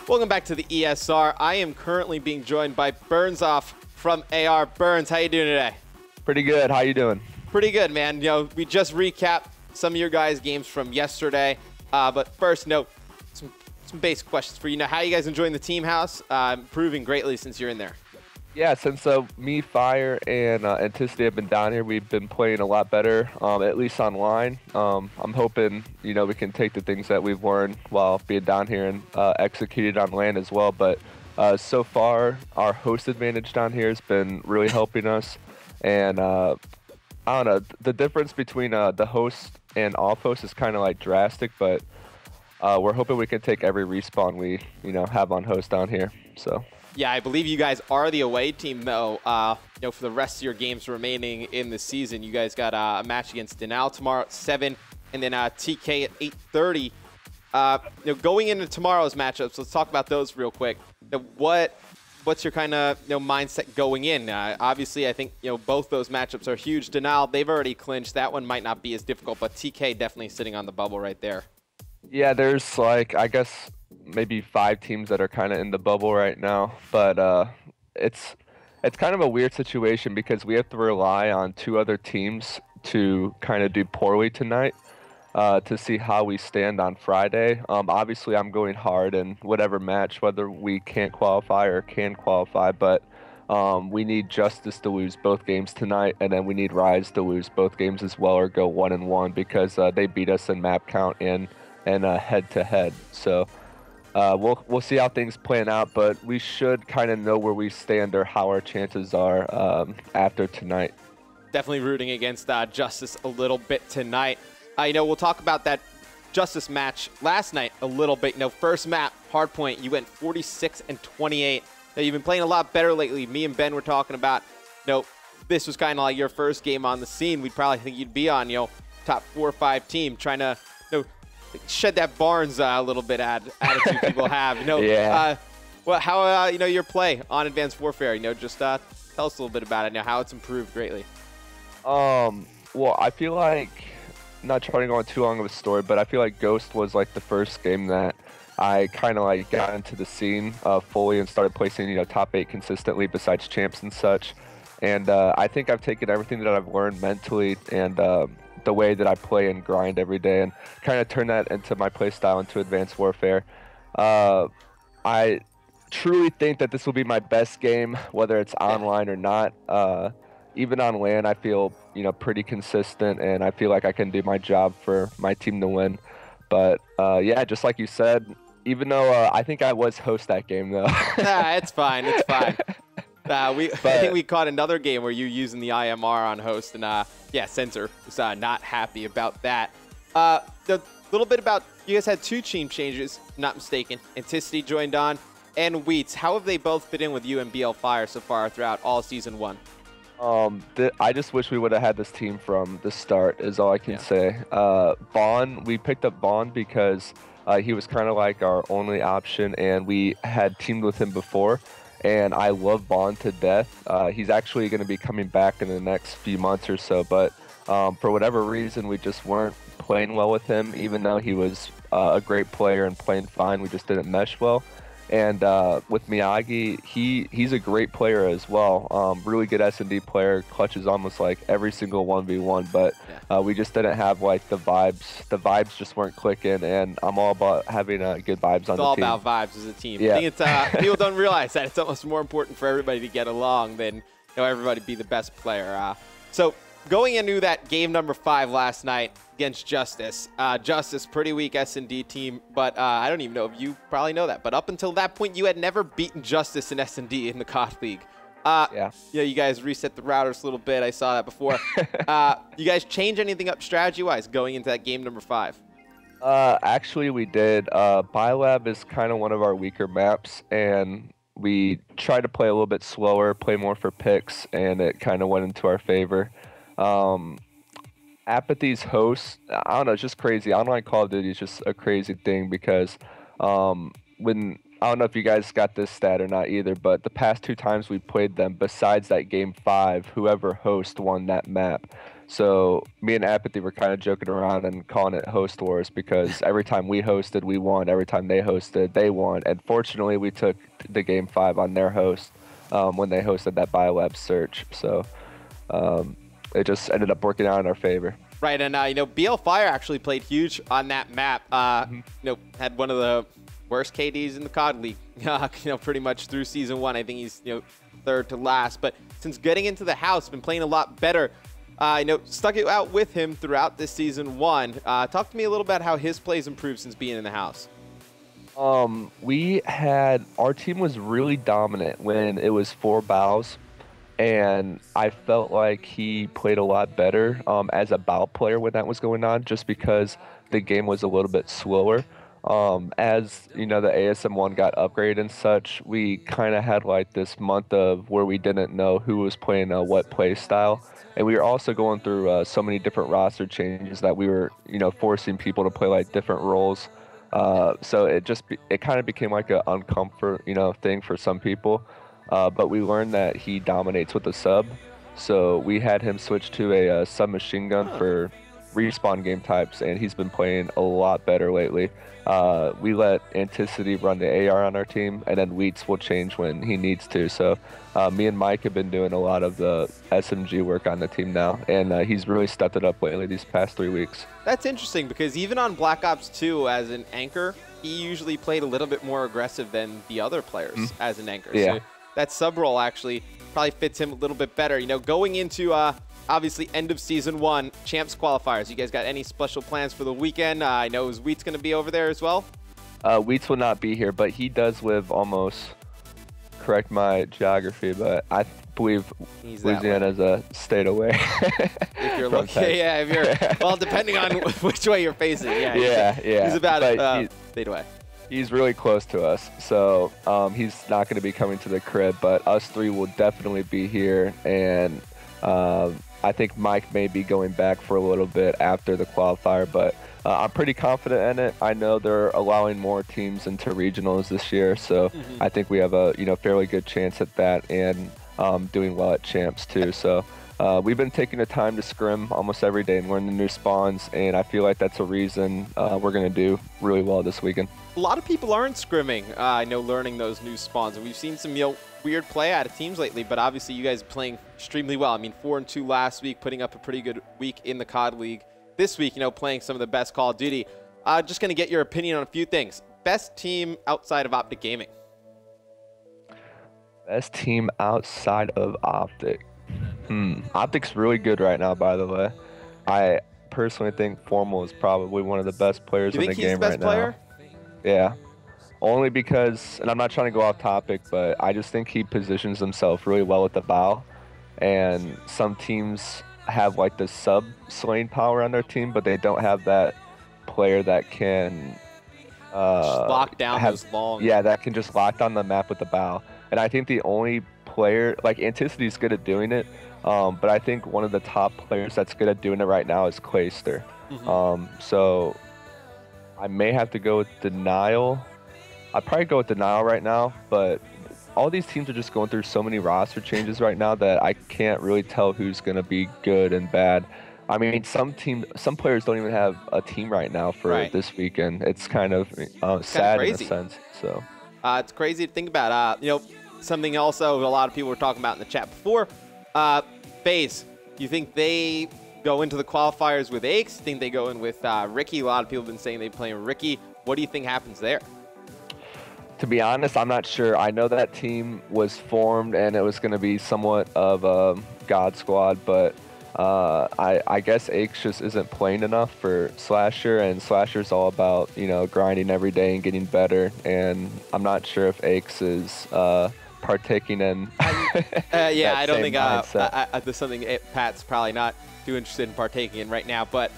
Welcome back to the ESR. I am currently being joined by Burnsoff from AR. Burns, how you doing today? Pretty good. How you doing? Pretty good, man. You know, we just recapped some of your guys' games from yesterday. But first, some basic questions for you. Now, how are you guys enjoying the team house? Improving greatly since you're in there. Yeah, since me, Fire, and Anticity have been down here, we've been playing a lot better, at least online. I'm hoping, we can take the things that we've learned while being down here and execute it on land as well. But so far, our host advantage down here has been really helping us. And I don't know, the difference between the host and off host is kind of like drastic, but we're hoping we can take every respawn we, have on host down here. So. Yeah, I believe you guys are the away team, though. For the rest of your games remaining in the season, you guys got a match against Denal tomorrow at 7, and then TK at 8:30. Going into tomorrow's matchups, let's talk about those real quick. What's your kind of mindset going in? Obviously, I think both those matchups are huge. Denal, they've already clinched. That one might not be as difficult, but TK definitely sitting on the bubble right there. Yeah, there's I guess maybe 5 teams that are kind of in the bubble right now, but it's kind of a weird situation because we have to rely on 2 other teams to kind of do poorly tonight to see how we stand on Friday. Obviously, I'm going hard in whatever match, whether we can't qualify or can qualify, but we need Justice to lose both games tonight, and then we need Rise to lose both games as well or go 1-1 because they beat us in map count and head-to-head. So we'll see how things plan out, but we should kind of know where we stand or how our chances are after tonight. Definitely rooting against Justice a little bit tonight. We'll talk about that Justice match last night a little bit. First map, Hardpoint, you went 46-28. Now, you've been playing a lot better lately. Me and Ben were talking about, this was kind of like your first game on the scene. We'd probably think you'd be on, top 4 or 5 team, trying to, shed that Barnes a little bit attitude people have. Yeah. How your play on Advanced Warfare? Just tell us a little bit about it now, how it's improved greatly. Well, I feel like, not trying to go on too long of a story, but I feel like Ghost was like the first game that I kind of got into the scene fully and started placing top 8 consistently besides champs and such. And I think I've taken everything that I've learned mentally and the way that I play and grind every day and kind of turn that into my play style into Advanced Warfare. I truly think that this will be my best game, whether it's online or not. Even on LAN, I feel pretty consistent, and I feel like I can do my job for my team to win. But yeah, just like you said, even though I think I was host that game though. Nah, it's fine. It's fine. I think we caught another game where you using the IMR on host, and yeah, Sensor was not happy about that. The little bit about, you guys had 2 team changes, if not mistaken. Anticity joined on, and Wheats. How have they both fit in with you and BL Fire so far throughout all season 1? I just wish we would have had this team from the start, is all I can say. Vaughn, we picked up Vaughn because he was kind of like our only option, and we had teamed with him before. And I love Vaughn to death. He's actually going to be coming back in the next few months or so, but for whatever reason, we just weren't playing well with him, even though he was a great player and playing fine. We just didn't mesh well. And with Miyagi, he's a great player as well. Really good S&D player, clutches almost like every single 1v1, but we just didn't have the vibes. The vibes just weren't clicking, and I'm all about having good vibes on the team. It's all about vibes as a team. Yeah. I think it's, people don't realize that it's almost more important for everybody to get along than everybody be the best player. So going into that game number 5 last night against Justice. Justice, pretty weak S&D team, but I don't even know if you probably know that. But up until that point, you had never beaten Justice in S&D in the COD League. You guys reset the routers a little bit. I saw that before. You guys change anything up strategy-wise going into that game number 5? Actually, we did. Biolab is kind of one of our weaker maps, and we tried to play a little bit slower, play more for picks, and it kind of went into our favor. Apathy's host, I don't know, it's just crazy. Online Call of Duty is just a crazy thing because when, I don't know if you guys got this stat or not either, but the past 2 times we played them, besides that game 5, whoever host won that map. So me and Apathy were kind of joking around and calling it host wars because every time we hosted, we won. Every time they hosted, they won. And fortunately, we took the game 5 on their host when they hosted that Biolab search. So it just ended up working out in our favor. Right, and BL Fire actually played huge on that map. Had one of the worst KDs in the COD League. Pretty much through season 1. I think he's third to last. But since getting into the house, been playing a lot better. Stuck it out with him throughout this season 1. Talk to me a little about how his play's improved since being in the house. Our team was really dominant when it was 4 bows. And I felt like he played a lot better as a bow player when that was going on, just because the game was a little bit slower. As the ASM1 got upgraded and such, we kind of had like this month of where we didn't know who was playing what play style. And we were also going through so many different roster changes that we were, forcing people to play like different roles. So it kind of became like an uncomfort, thing for some people. But we learned that he dominates with a sub, so we had him switch to a submachine gun for respawn game types, and he's been playing a lot better lately. We let Anticity run the AR on our team, and then Wheats will change when he needs to. So me and Mike have been doing a lot of the SMG work on the team now, and he's really stepped it up lately these past 3 weeks. That's interesting because even on Black Ops 2 as an anchor, he usually played a little bit more aggressive than the other players as an anchor. Yeah. So that sub role actually probably fits him a little bit better. Going into obviously end of season 1 champs qualifiers. You guys got any special plans for the weekend? I know is Wheats going to be over there as well? Wheats will not be here, but he does live almost, correct my geography, but I believe Louisiana is a state away. If you're looking, if you're, well, depending on which way you're facing. Yeah. He's about a state away. He's really close to us, so he's not going to be coming to the crib, but us 3 will definitely be here, and I think Mike may be going back for a little bit after the qualifier, but I'm pretty confident in it. I know they're allowing more teams into regionals this year, so I think we have a fairly good chance at that, and doing well at champs too. So we've been taking the time to scrim almost every day and learn the new spawns, and I feel like that's a reason we're going to do really well this weekend. A lot of people aren't scrimming, learning those new spawns, and we've seen some weird play out of teams lately, but obviously you guys are playing extremely well. I mean, 4-2 last week, putting up a pretty good week in the COD League. This week, playing some of the best Call of Duty. Just going to get your opinion on a few things. Best team outside of Optic Gaming? Best team outside of Optic? Optic's really good right now, by the way. I personally think Formal is probably one of the best players in the game right now. You think he's the best player? Yeah. Only because, and I'm not trying to go off topic, but I just think he positions himself really well at the bow. And some teams have like the sub slaying power on their team, but they don't have that player that can just lock down those long. Yeah, that can just lock down the map with the bow. And I think the only player, like Anticity is good at doing it, but I think one of the top players that's good at doing it right now is Clayster. So I may have to go with Denial. I'd probably go with Denial right now, but all these teams are just going through so many roster changes right now that I can't really tell who's going to be good and bad. I mean, some players don't even have a team right now for this weekend. It's kind of sad in a sense. So it's crazy to think about. Something also a lot of people were talking about in the chat before. FaZe, you think they go into the qualifiers with Aches? You think they go in with Ricky? A lot of people have been saying they play with Ricky. What do you think happens there? To be honest, I'm not sure. I know that team was formed and it was going to be somewhat of a God squad, but I guess Aches just isn't playing enough for Slasher, and Slasher's all about, grinding every day and getting better, and I'm not sure if Aches is partaking in I don't think there's something Pat's probably not too interested in partaking in right now, but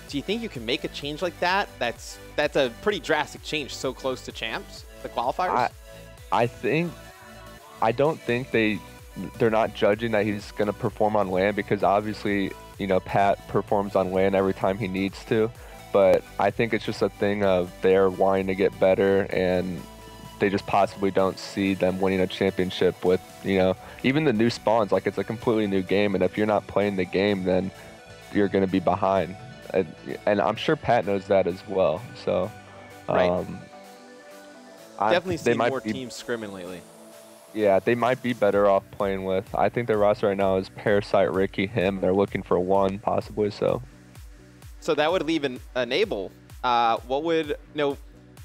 do you think you can make a change like that? That's a pretty drastic change so close to champs, the qualifiers? I don't think they're not judging that he's going to perform on LAN, because obviously, Pat performs on LAN every time he needs to, but I think it's just a thing of they're wanting to get better, and they just possibly don't see them winning a championship with, you know, even the new spawns. Like, it's a completely new game, and if you're not playing the game, then you're going to be behind. And I'm sure Pat knows that as well. So, right. Definitely seen more teams scrimming lately. Yeah, they might be better off playing with. I think their roster right now is Parasite, Ricky, him. They're looking for one, possibly. So that would leave an Enable. What would, you know,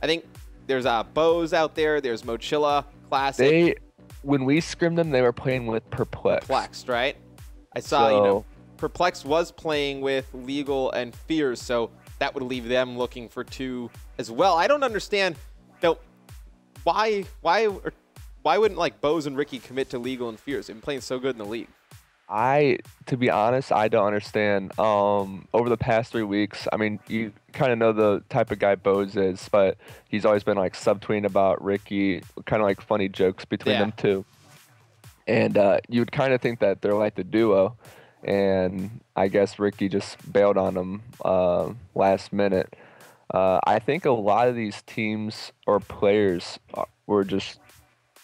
I think there's Bose out there. There's Mochilla, Classic. When we scrimmed them, they were playing with Perplexed. Perplexed, right? I saw, you know, Perplexed was playing with Legal and Fears, so that would leave them looking for 2 as well. I don't understand, you know, why wouldn't like Bose and Ricky commit to Legal and Fears? They've been playing so good in the league. To be honest, I don't understand. Over the past 3 weeks, I mean, you kind of know the type of guy Bose is, but he's always been like subtweeting about Ricky, kind of like funny jokes between them two. And you would kind of think that they're like the duo, and I guess Ricky just bailed on him last minute. I think a lot of these teams or players were just,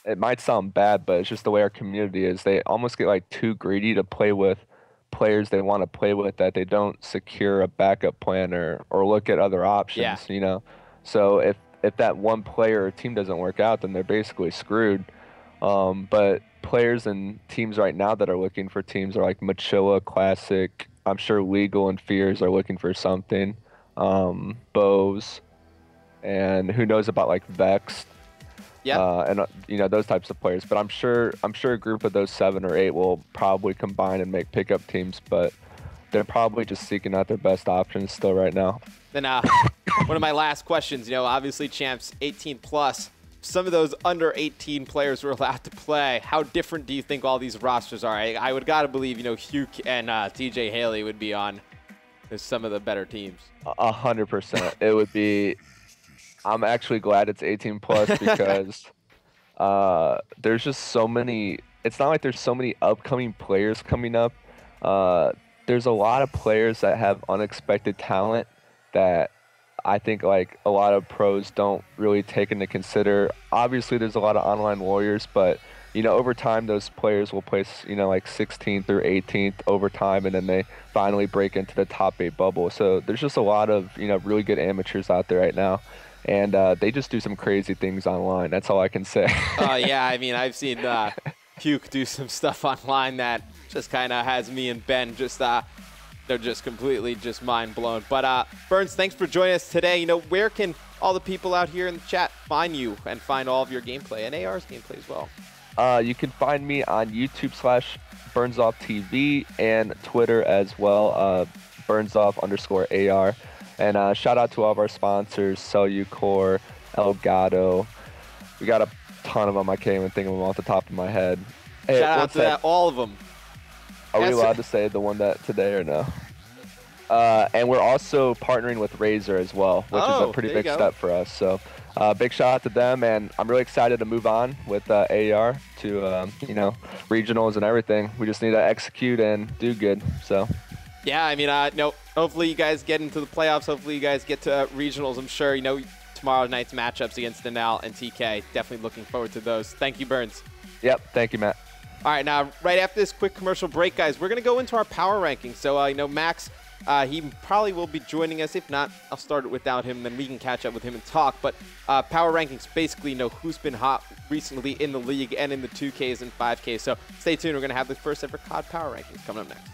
it might sound bad, but it's just the way our community is. They almost get like too greedy to play with players they want to play with, that they don't secure a backup plan or look at other options, you know? So if that one player or team doesn't work out, then they're basically screwed. But players and teams right now that are looking for teams are like Mochilla, Classic. I'm sure Legal and Fears are looking for something. Bose, and who knows about like Vex. And you know, those types of players. But I'm sure a group of those 7 or 8 will probably combine and make pickup teams, but they're probably just seeking out their best options still right now. Then one of my last questions, you know, obviously champs 18 plus. Some of those under 18 players were allowed to play. How different do you think all these rosters are? I would gotta believe, you know, Hugh and TJ Haley would be on some of the better teams. 100%. It would be. I'm actually glad it's 18 plus because there's just so many. It's not like there's so many upcoming players coming up. There's a lot of players that have unexpected talent that I think like a lot of pros don't really take into consider. Obviously, there's a lot of online warriors, but you know, over time, those players will place, you know, like 16th or 18th over time, and then they finally break into the top 8 bubble. So there's just a lot of, you know, really good amateurs out there right now. And they just do some crazy things online. That's all I can say. Yeah, I mean, I've seen Puke do some stuff online that just kind of has me and Ben just, they're just completely just mind blown. But Burns, thanks for joining us today. You know, where can all the people out here in the chat find you and find all of your gameplay and AR's gameplay as well? You can find me on YouTube/Burnsoff TV and Twitter as well, Burnsoff_AR. And shout out to all of our sponsors, Cellucor, Elgato. We got a ton of them. I can't even think of them off the top of my head. Hey, shout out to all of them. Are we allowed to say the one that today or no? And we're also partnering with Razer as well, which is a pretty big step for us. So big shout out to them, and I'm really excited to move on with AR to you know, regionals and everything. We just need to execute and do good. So. Yeah, I mean, no. Hopefully you guys get into the playoffs. Hopefully you guys get to regionals. I'm sure, you know, tomorrow night's matchups against Danal and TK. Definitely looking forward to those. Thank you, Burns. Yep, thank you, Matt. All right, now, right after this quick commercial break, guys, we're going to go into our power rankings. So, you know, Max, he probably will be joining us. If not, I'll start it without him, then we can catch up with him and talk. But power rankings basically know who's been hot recently in the league and in the 2Ks and 5Ks. So stay tuned. We're going to have the first ever COD power rankings coming up next.